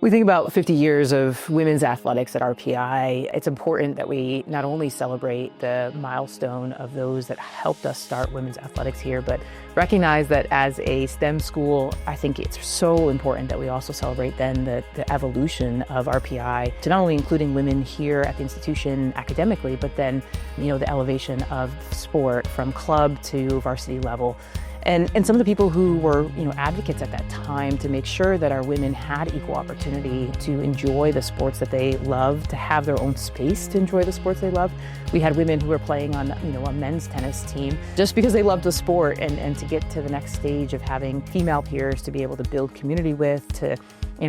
We think about 50 years of women's athletics at RPI. It's important that we not only celebrate the milestone of those that helped us start women's athletics here, but recognize that as a STEM school, I think it's so important that we also celebrate then the evolution of RPI to not only including women here at the institution academically, but then, the elevation of sport from club to varsity level. And some of the people who were, advocates at that time to make sure that our women had equal opportunity to enjoy the sports that they love, to have their own space to enjoy the sports they love. We had women who were playing on, a men's tennis team just because they loved the sport, and to get to the next stage of having female peers to be able to build community with, to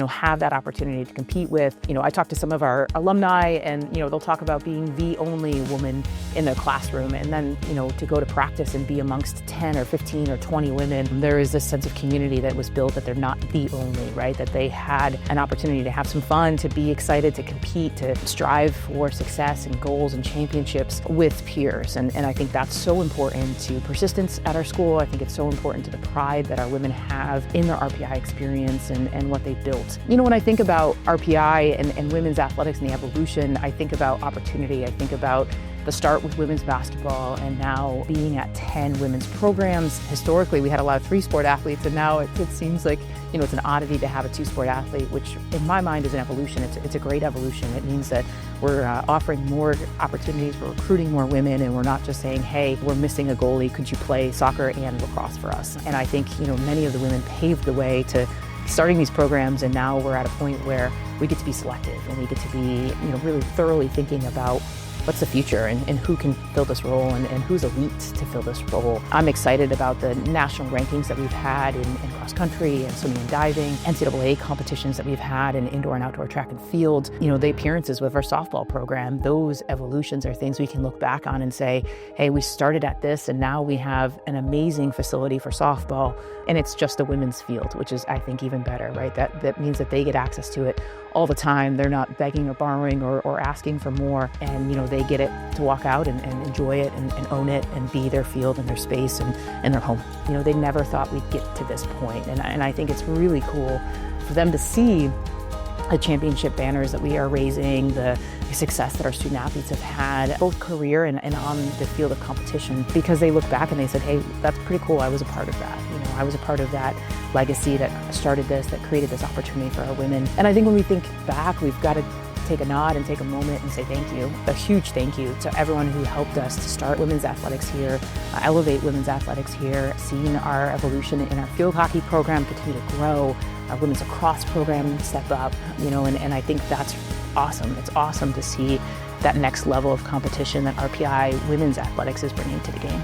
have that opportunity to compete with. I talk to some of our alumni and, they'll talk about being the only woman in their classroom, and then, to go to practice and be amongst 10 or 15 or 20 women. There is this sense of community that was built that they're not the only, right? That they had an opportunity to have some fun, to be excited, to compete, to strive for success and goals and championships with peers. And I think that's so important to persistence at our school. I think it's so important to the pride that our women have in their RPI experience and what they built. When I think about RPI and women's athletics and the evolution, I think about opportunity. I think about the start with women's basketball and now being at 10 women's programs. Historically, we had a lot of three-sport athletes, and now it seems like, it's an oddity to have a two-sport athlete, which in my mind is an evolution. It's a great evolution. It means that we're offering more opportunities, we're recruiting more women, and we're not just saying, hey, we're missing a goalie, could you play soccer and lacrosse for us? And I think, many of the women paved the way to starting these programs, and now we're at a point where we get to be selective and we get to be, really thoroughly thinking about what's the future and who can fill this role and who's elite to fill this role. I'm excited about the national rankings that we've had in cross country and swimming and diving, NCAA competitions that we've had in indoor and outdoor track and field. The appearances with our softball program, those evolutions are things we can look back on and say, hey, we started at this and now we have an amazing facility for softball, and it's just a women's field, which is, I think, even better, right? That means that they get access to it all the time. They're not begging or borrowing or asking for more, and they get it to walk out and enjoy it and own it and be their field and their space and their home. They never thought we'd get to this point, and I think it's really cool for them to see the championship banners that we are raising, the success that our student athletes have had, both career and on the field of competition, because they look back and they said, hey, that's pretty cool, I was a part of that. I was a part of that legacy that started this, that created this opportunity for our women. And I think when we think back, we've got to take a nod and take a moment and say thank you. A huge thank you to everyone who helped us to start women's athletics here, elevate women's athletics here, seeing our evolution in our field hockey program continue to grow, our women's lacrosse program step up, and I think that's awesome. It's awesome to see that next level of competition that RPI women's athletics is bringing to the game.